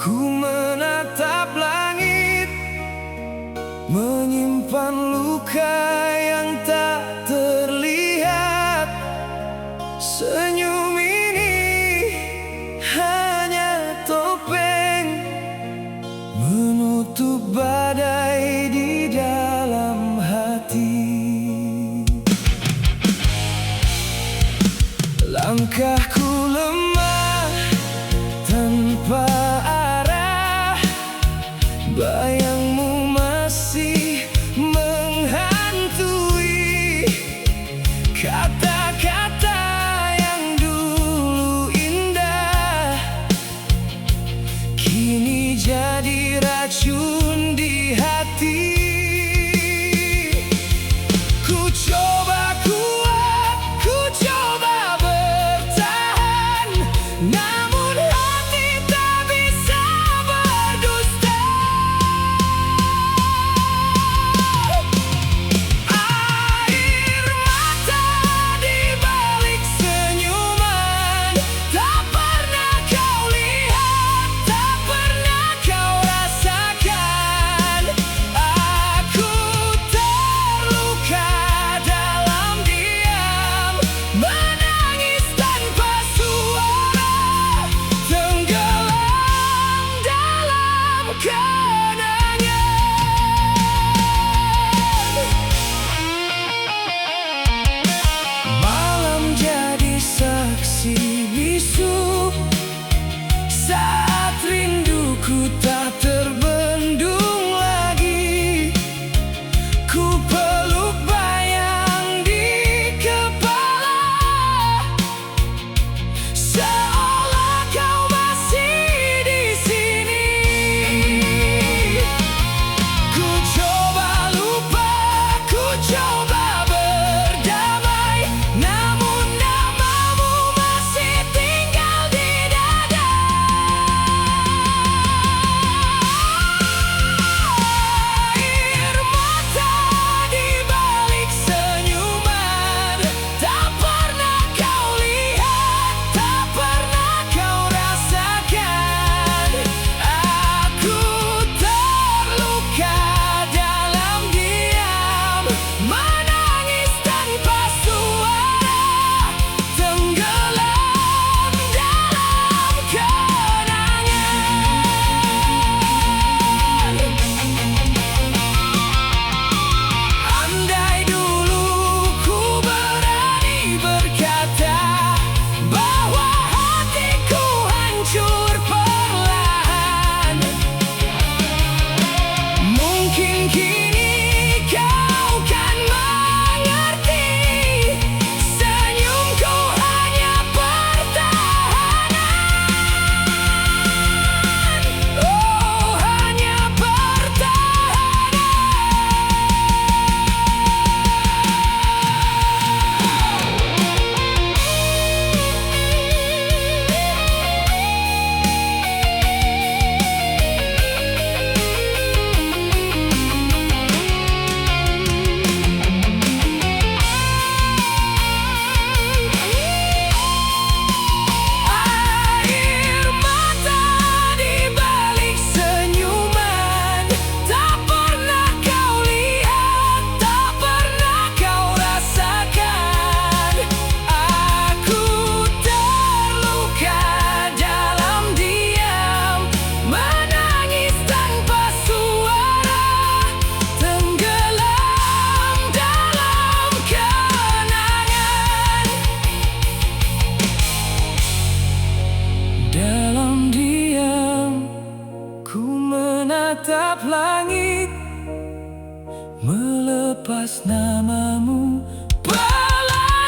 Ku menatap langit, menyimpan luka yang tak terlihat. Senyum ini hanya topeng menutup badai di dalam hati. Langkahku lemah tanpa arah, bayangmu masih menghantui. Kata-kata yang dulu indah kini jadi racun di hati. Ku coba kuat, ku coba bertahan, namun hati tak bisa berdusta. Air mata di balik senyuman tak pernah kau lihat, tak pernah kau rasakan. Aku terluka dalam diam, menangis tanpa suara, tenggelam dalam kenangan. Malam jadi saksi bisu saat rinduku tak terbendung lagi. Ku peluk bayang di kepala, seolah kau masih di sini. Ku coba lupa, ku coba berdamai, namun namamu masih tinggal di dada. Air mata di balik senyuman tak pernah kau lihat, tak pernah kau rasakan. Aku terluka dalam diam, menangis tanpa suara, tenggelam dalam kenangan. Andai dulu ku berani berkata bahwa hatiku hancur perlahan, mungkin kini kau kan mengerti. Senyumku hanya pertahanan, oh hanya pertahanan. Air mata di balik senyuman tak pernah kau lihat, tak pernah kau rasakan. Aku terluka dalam diam, menangis tanpa suara, tenggelam dalam kenangan. Dalam diam, ku menatap langit, melepas namamu pelan-pelan.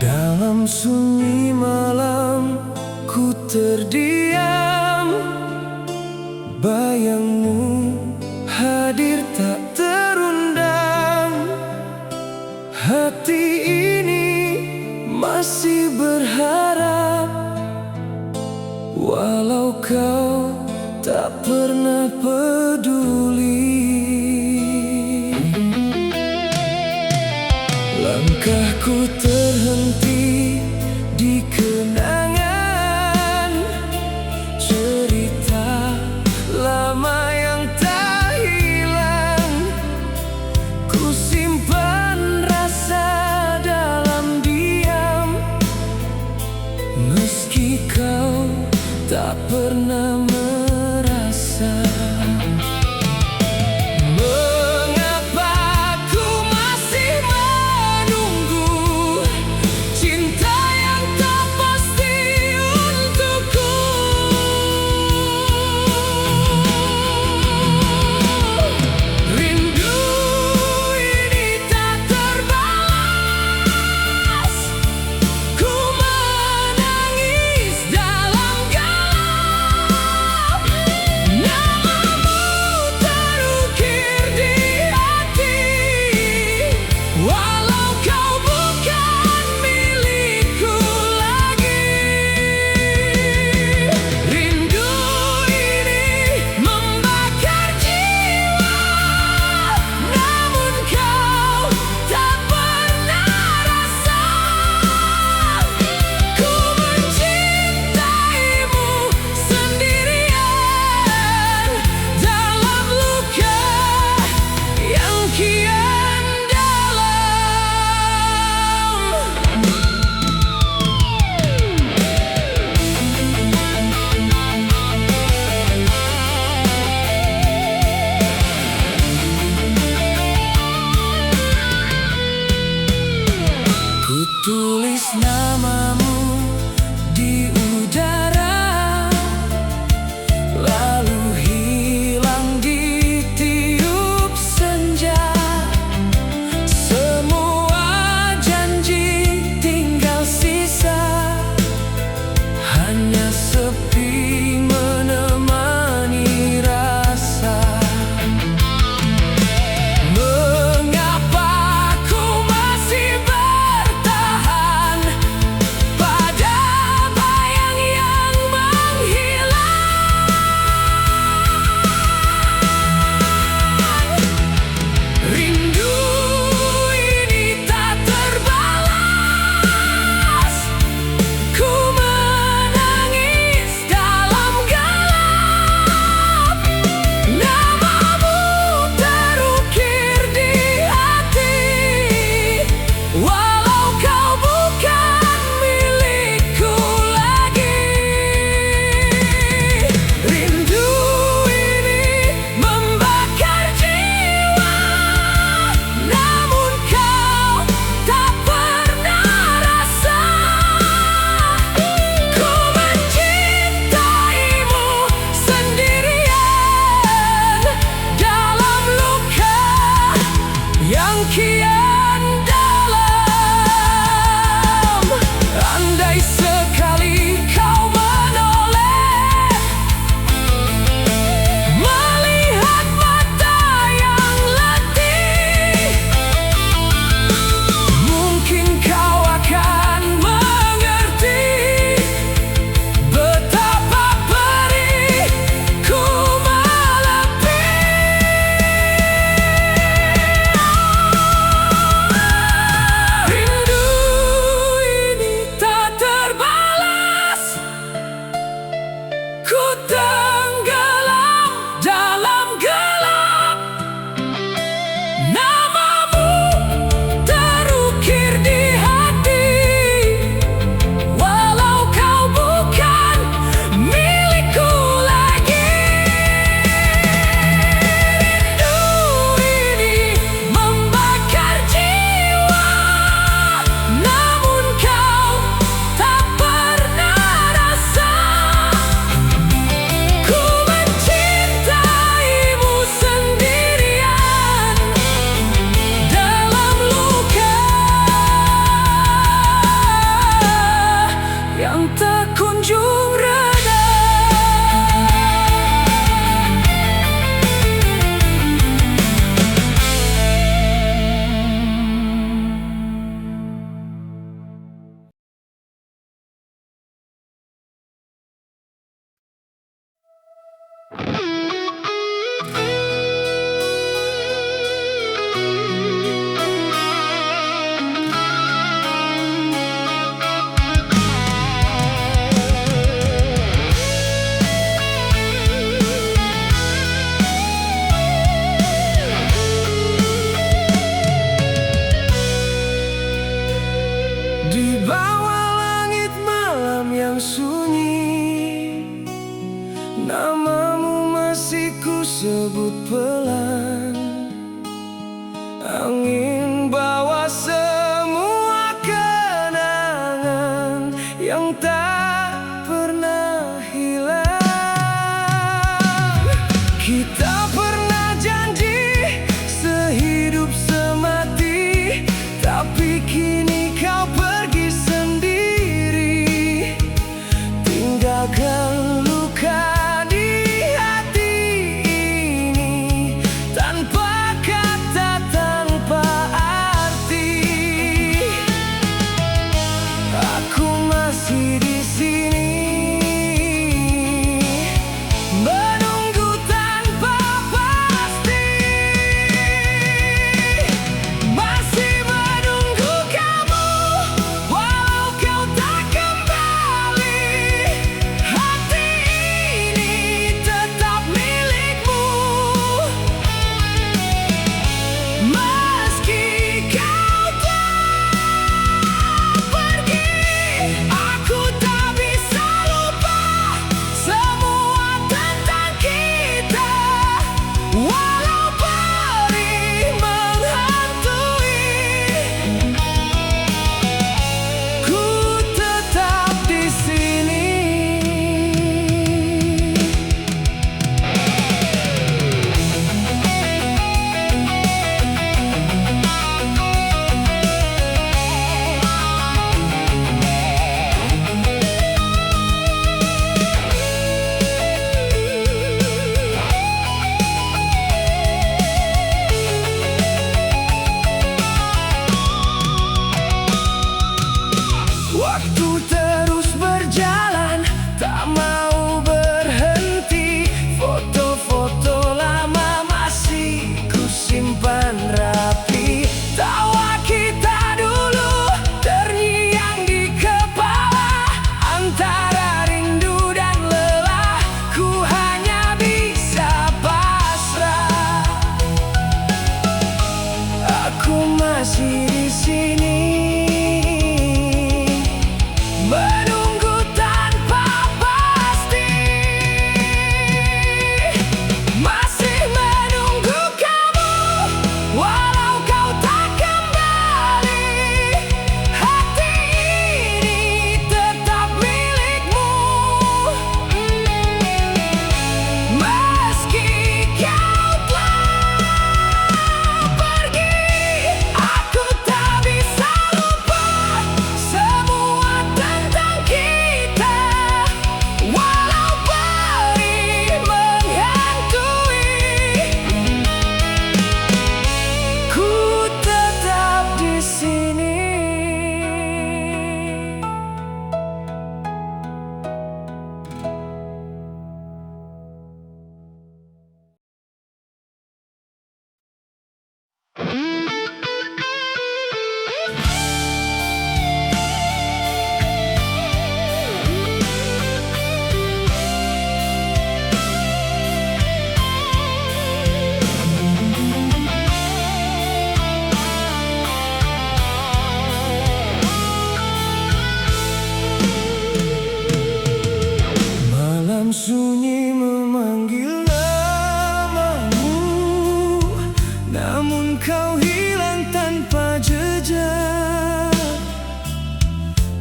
Dalam sunyi malam ku terdiam, bayangmu hadir tak terundang. Hati ini masih berharap, walau kau tak pernah peduli. Langkahku terhenti di kenangan, cerita lama yang tak hilang. Ku simpan rasa dalam diam, meski kau tak pernah merasa. Tulis namamu di udara, lalu hilang di tiup senja. Semua janji tinggal sisa, hanya sepi menemani rasa. Di bawah langit malam yang sunyi, namamu masih ku sebut pelan. Angin bawa semua kenangan yang tak pernah hilang. Kita pernah janji sehidup semati, tapi kini kau pergi sendiri, tinggalkan luka di hati ini tanpa kata, tanpa arti. Aku masih di sini, menunggu tanpa pasti, masih menunggu kamu walau kau tak kembali. Hati ini tetap milikmu, meski kau telah pergi. Aku tak bisa lupa semua tentang kita, walau perih menghantui. Ku tetap di sini. Waktu terus berjalan, tak mau berhenti. Foto-foto lama masih ku simpan rapi. Tawa kita dulu terngiang di kepala, antara rindu dan lelah ku hanya bisa pasrah. Aku masih di sini, menunggu tanpa pasti, masih menunggu kamu walau kau tak kembali. Hati ini tetap milikmu, meski kau telah pergi. Aku tak bisa lupa semua tentang kita, walau perih menghantui. Ku tetap di sini. Malam sunyi memanggil namamu, namun kau hilang tanpa jejak.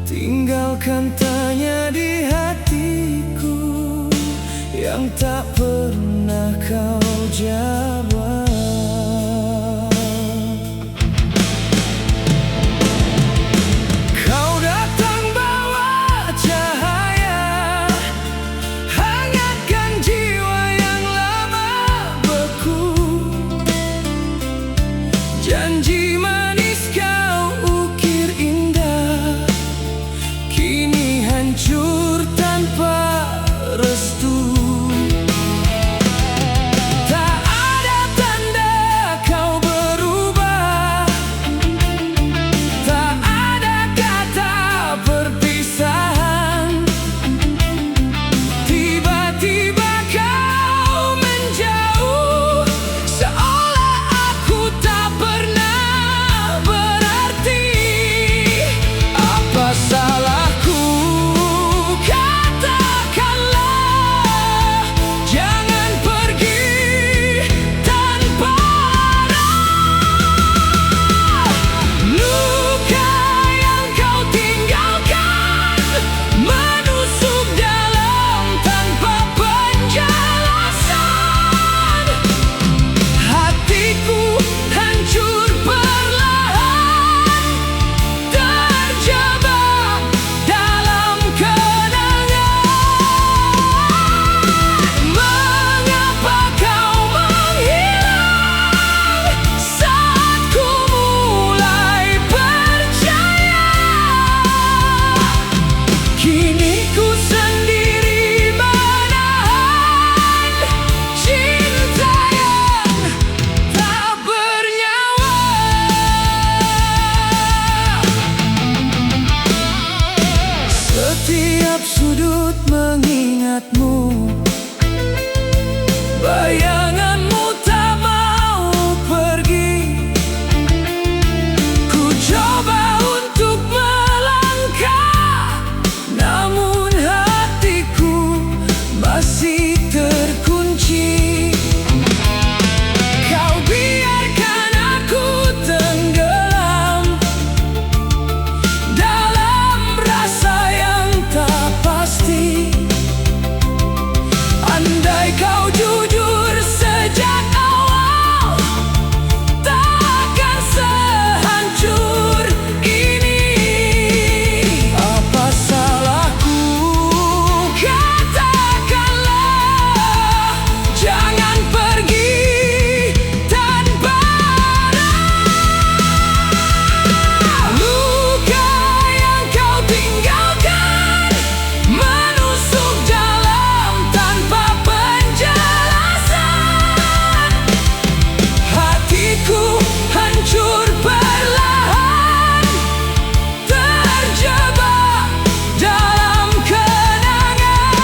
Tinggalkan tanya di hatiku yang tak pernah kau jawab. Kau datang bawa cahaya, hangatkan jiwa yang lama beku. Janji manis kau ukir indah, kini hancur tanpa restu. Setiap sudut mengingatmu, bayanganmu tak mau pergi. Ku coba untuk melangkah, namun hatiku masih terkunci. Kau biarkan aku tenggelam dalam rasa yang tak pasti. Andai kau jujur sejak awal, takkan sehancur ini. Apa salahku? Katakanlah, jangan pergi tanpa arah. Luka yang kau tinggalkan menusuk dalam tanpa penjelasan. Hatiku hancur perlahan, terjebak dalam kenangan.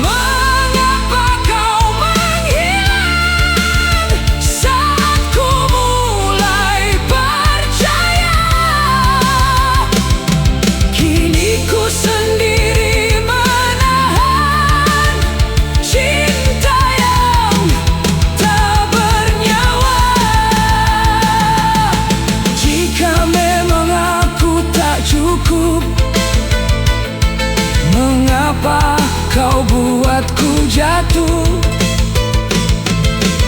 Mengapa kau menghilang saat ku mulai percaya? Kini ku sendiri menahan cinta yang tak bernyawa. Jika memang aku tak cukup, mengapa kau buatku jatuh?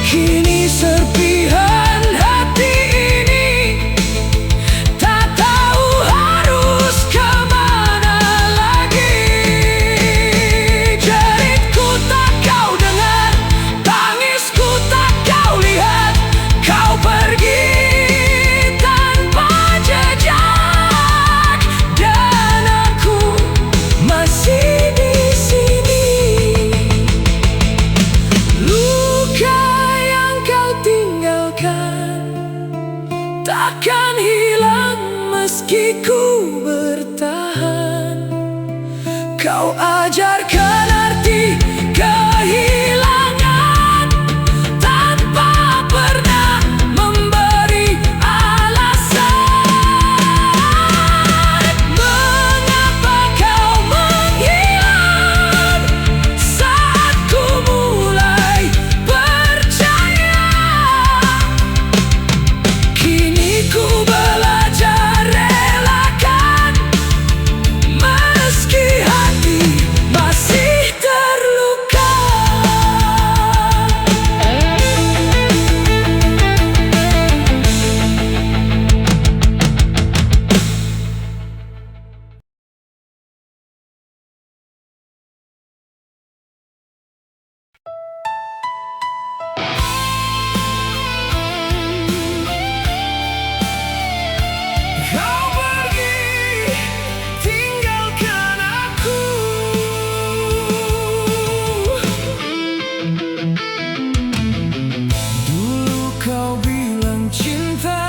Kini serpihan hati ini tak tahu harus kemana lagi. Jeritku tak kau dengar, tangisku tak kau lihat. Kau pergi tanpa jejak, dan aku masih di sini. Luka yang kau tinggalkan takkan hilang meski ku bertahan. Kau ajarkan arti kehilangan tanpa pernah memberi alasan. Mengapa kau menghilang saat ku mulai percaya? Kini ku belajar relakan meski hati masih terluka. Kau pergi tinggalkan aku. Dulu kau bilang cinta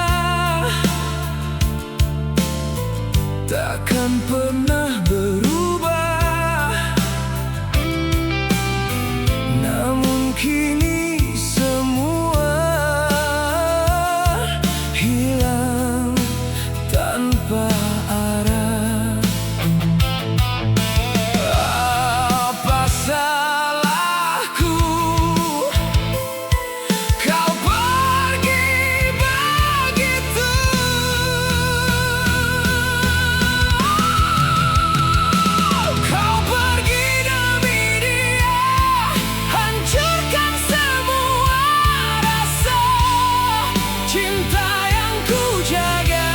takkan pernah berubah, namun kini semua hilang tanpa arah. Apa salahku? Kau pergi begitu. Kau pergi demi dia, hancurkan semua rasa cinta yang ku jaga.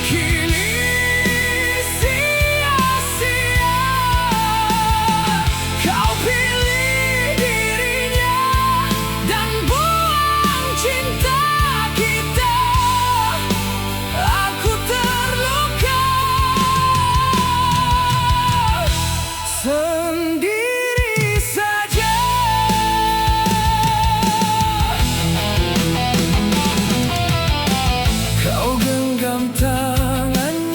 Kini sia-sia kau pilih dirinya dan buang cinta kita. Aku terluka sendiri saja. Kau genggam tangannya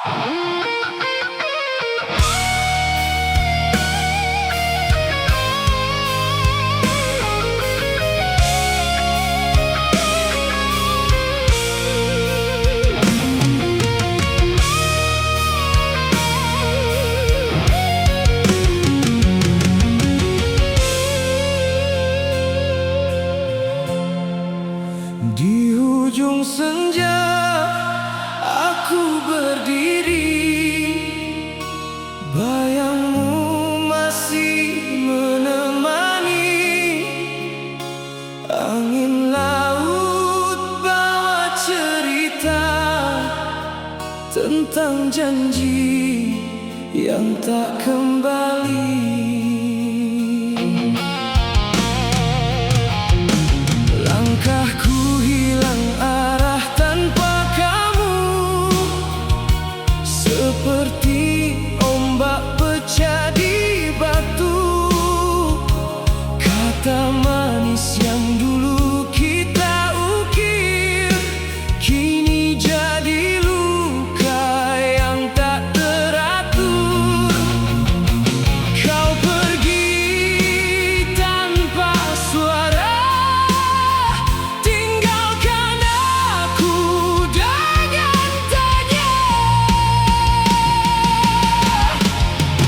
Di ujung senja aku berdiri, bayangmu masih menemani. Angin laut bawa cerita tentang janji yang tak kembali. Langkahku hilang arah tanpa kamu, seperti ombak pecah di batu. Kata manis yang dulu kita ukir, kini jadi luka yang tak teratur. Kau pergi tanpa suara, tinggalkan aku dengan tanya.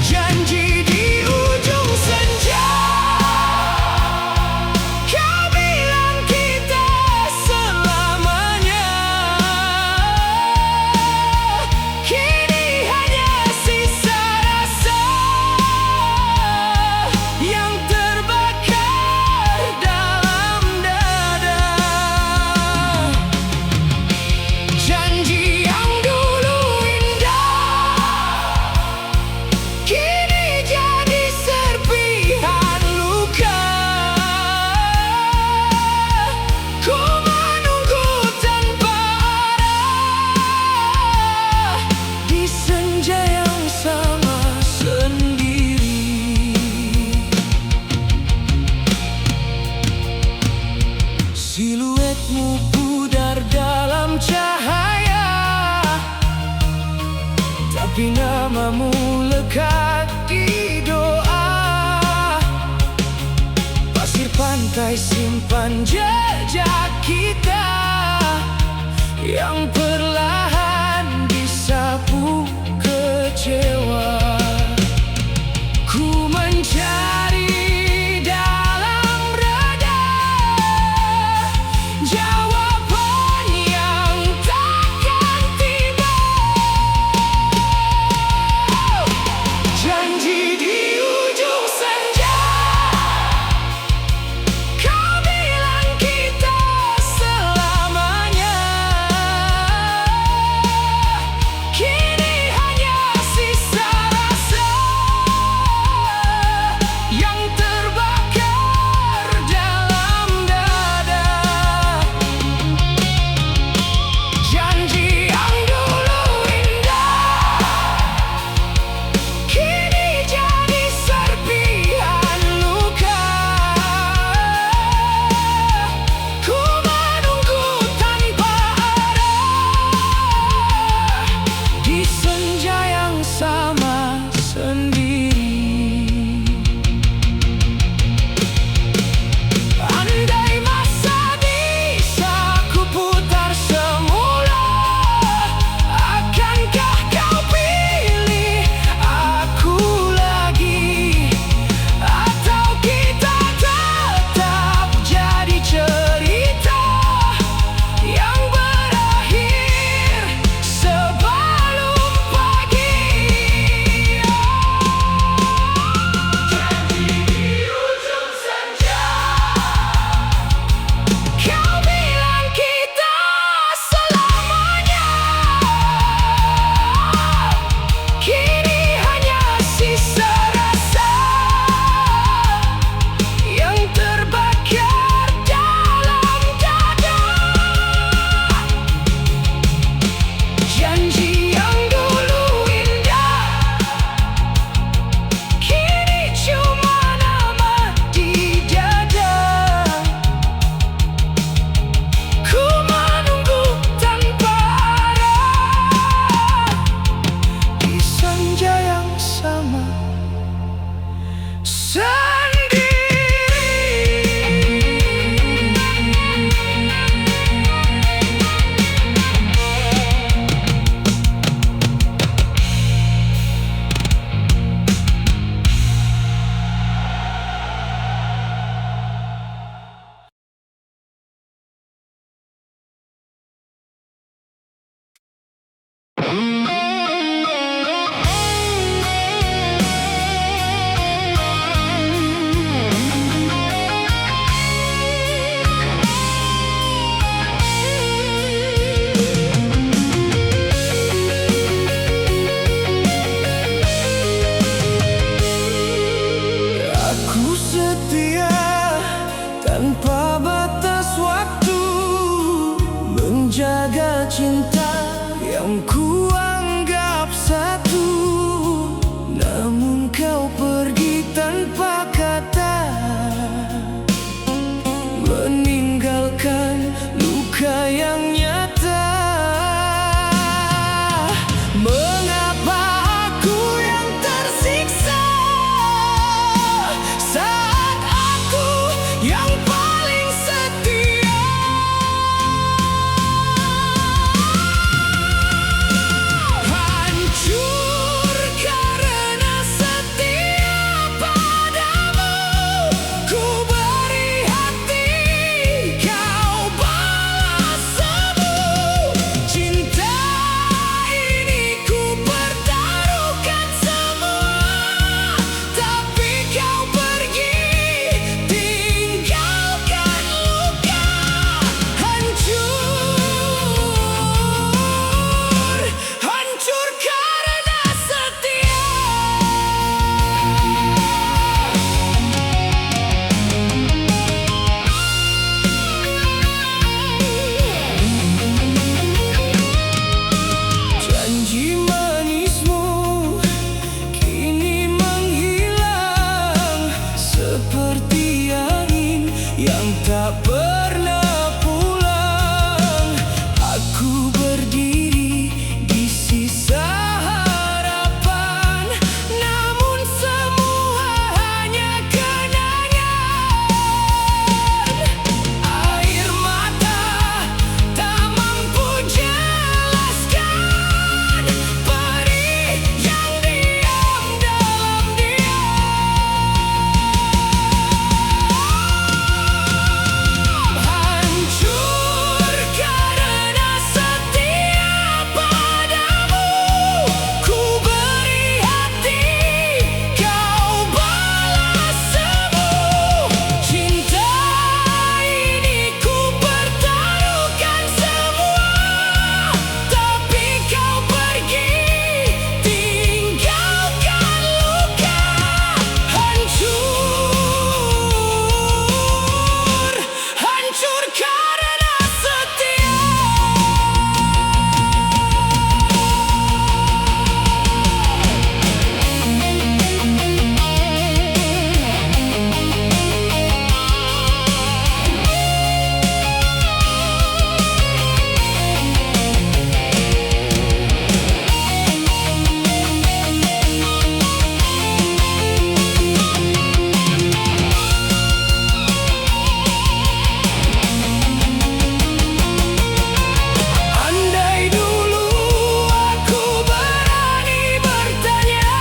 Janji di ujung senja, kau bilang kita selamanya. Kini hanya sisa rasa yang terbakar dalam dada. Janji yang dulu indah, kini jadi serpihan luka. Ku menunggu tanpa arah di senja yang sama sendiri. Siluetmu pudar dalam cahaya, tapi namamu lekat di doa. Pasir pantai simpan jejak kita yang perlahan disapu kecewa. Ku mencari dalam reda jawaban yang takkan tiba. Janji di ujung senja, kau bilang kita selamanya. Kini hanya sisa tanpa batas waktu, menjaga cinta yang kuanggap satu. Namun kau pergi tanpa kata, meninggalkan luka yang nyata. Mengapa aku yang tersiksa saat aku yang paling setia? Hancur karena setia padamu, ku beri hati, kau balas semu. Cinta ini ku pertaruhkan semua, tapi kau pergi tinggalkan luka. Hancur karena setia. Janji manismu kini menghilang seperti angin yang tak pernah pulang. Aku berdiri di sisa harapan, namun semua hanya kenangan. Air mata tak mampu jelaskan perih yang diam dalam hancur karena setia padamu, ku beri hati, kau balas semu. Cinta ini ku pertaruhkan semua, tapi kau pergi tinggalkan luka. Hancur karena setia. Andai dulu aku berani bertanya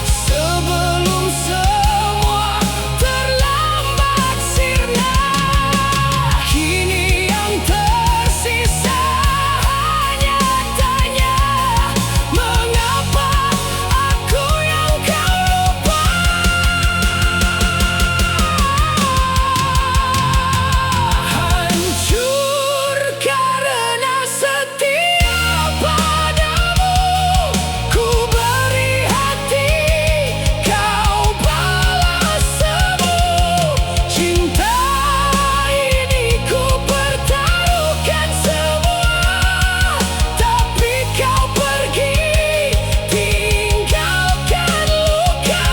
sebelum semua terlambat sirna. Kini yang tersisa hanya tanya, mengapa aku yang kau lupa? Hancur karena setia padamu, ku beri hati, kau balas semu. Cinta ini ku pertaruhkan semua, tapi kau pergi tinggalkan luka.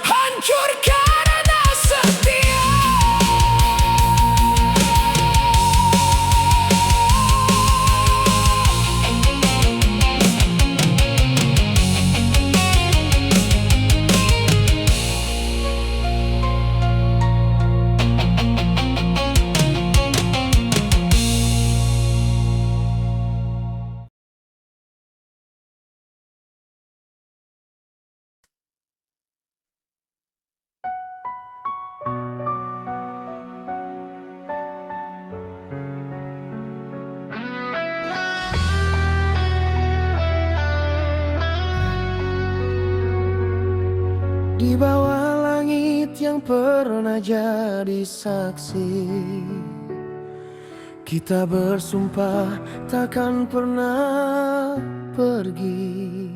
Hancur karena setia. Di bawah langit yang pernah jadi saksi, kita bersumpah takkan pernah pergi.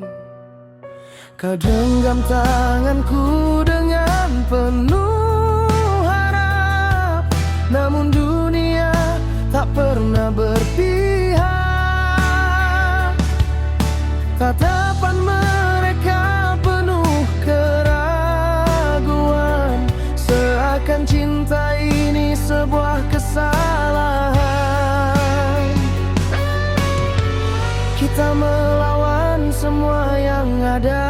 Kau genggam tanganku dengan penuh harap, namun dunia tak pernah berpihak. Tatapan mereka penuh keraguan, seakan cinta ini sebuah kesalahan. Kita melawan semua yang ada,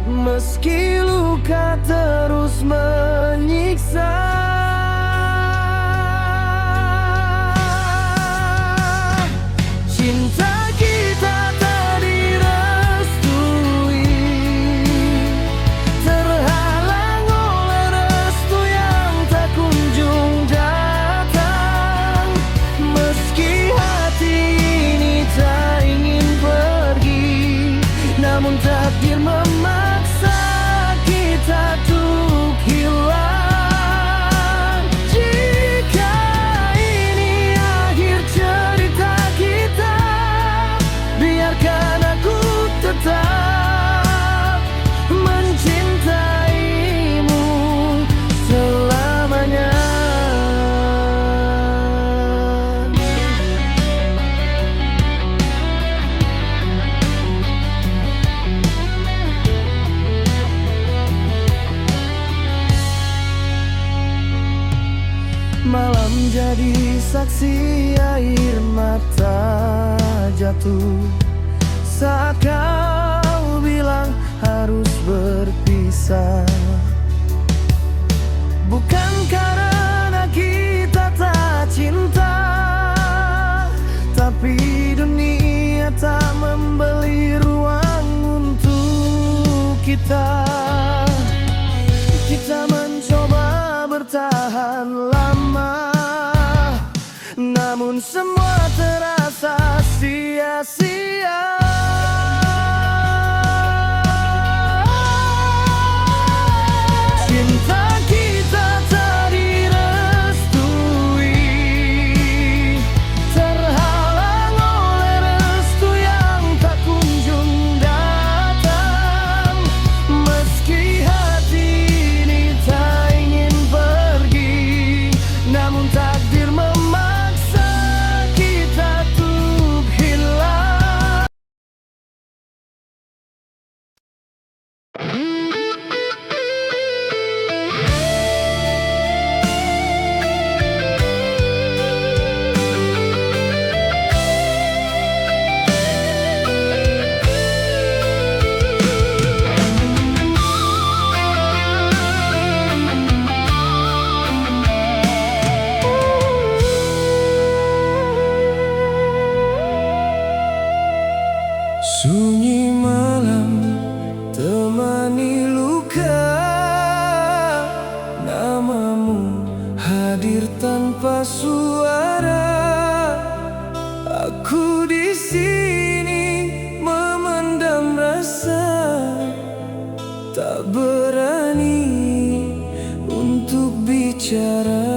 meski luka terus menyiksa. Cinta kita tak direstui, terhalang oleh restu yang tak kunjung datang. Meski hati ini tak ingin pergi, namun takdir memaksa kita untuk hilang. Jika ini akhir cerita kita, biarkan aku tetap mencintaimu selamanya. Malam jadi saksi, air mata jatuh saat kau bilang harus berpisah. Bukan karena kita tak cinta, tapi dunia tak membeli ruang untuk kita. Kita mencoba bertahan lama, namun semua terasa sia-sia. Cinta kita tak direstui, terhalang oleh restu yang tak kunjung datang. Meski hati ini tak ingin pergi, namun takdir memaksa kita untuk hilang. Sunyi malam temani luka, namamu hadir tanpa suara. Aku di sini memendam rasa, tak berani untuk bicara.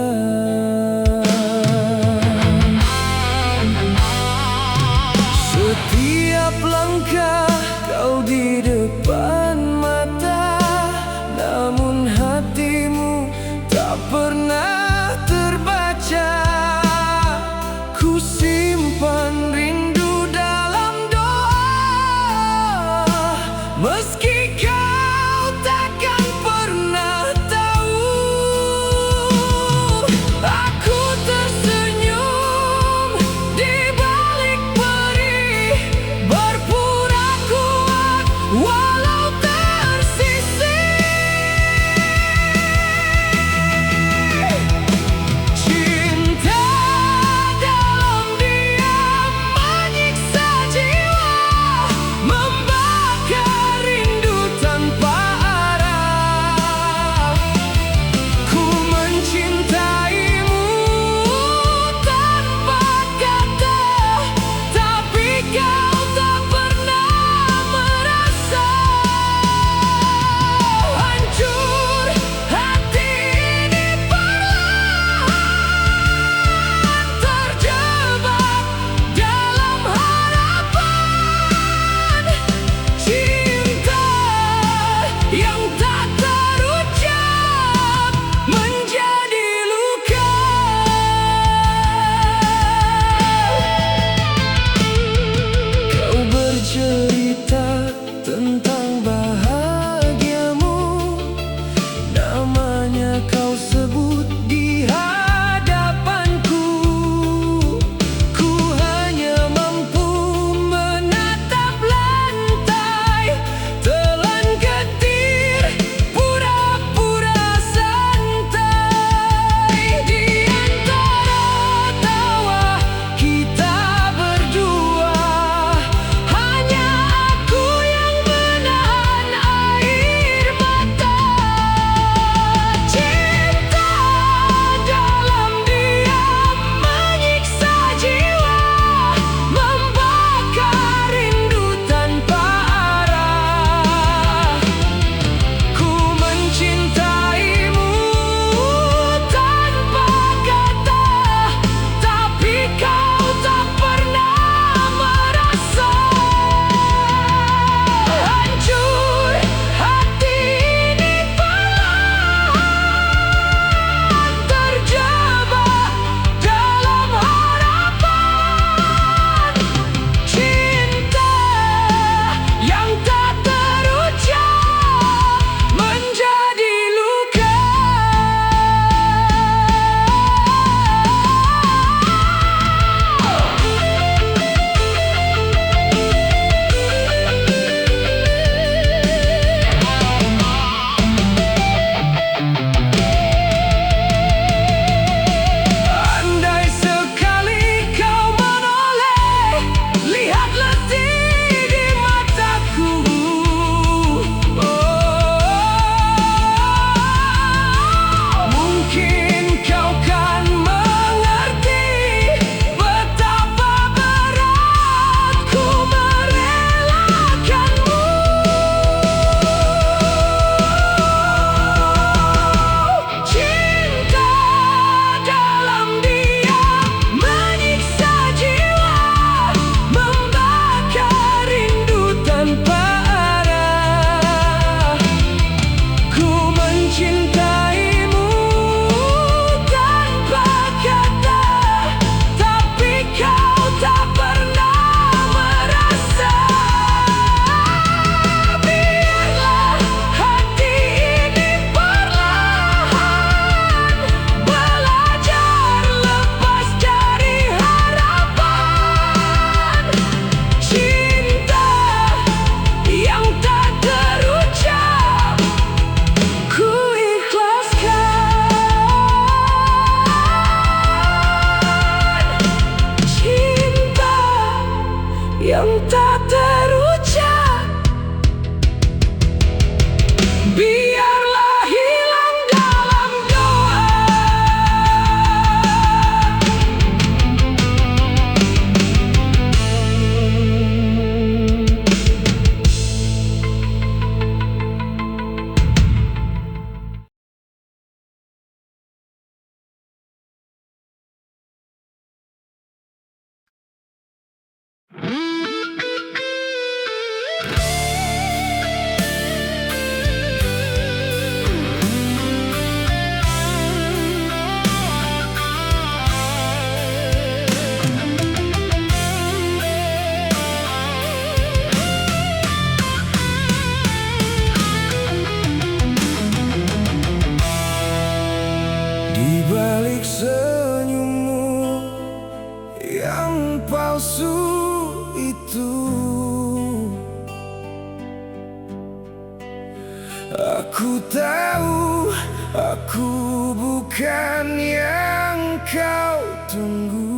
Setiap langkah kau di depan mata, namun hatimu tak pernah terbaca. Ku simpan rindu dalam doa, meski kau takkan pernah tahu. Aku tahu aku bukan yang kau tunggu.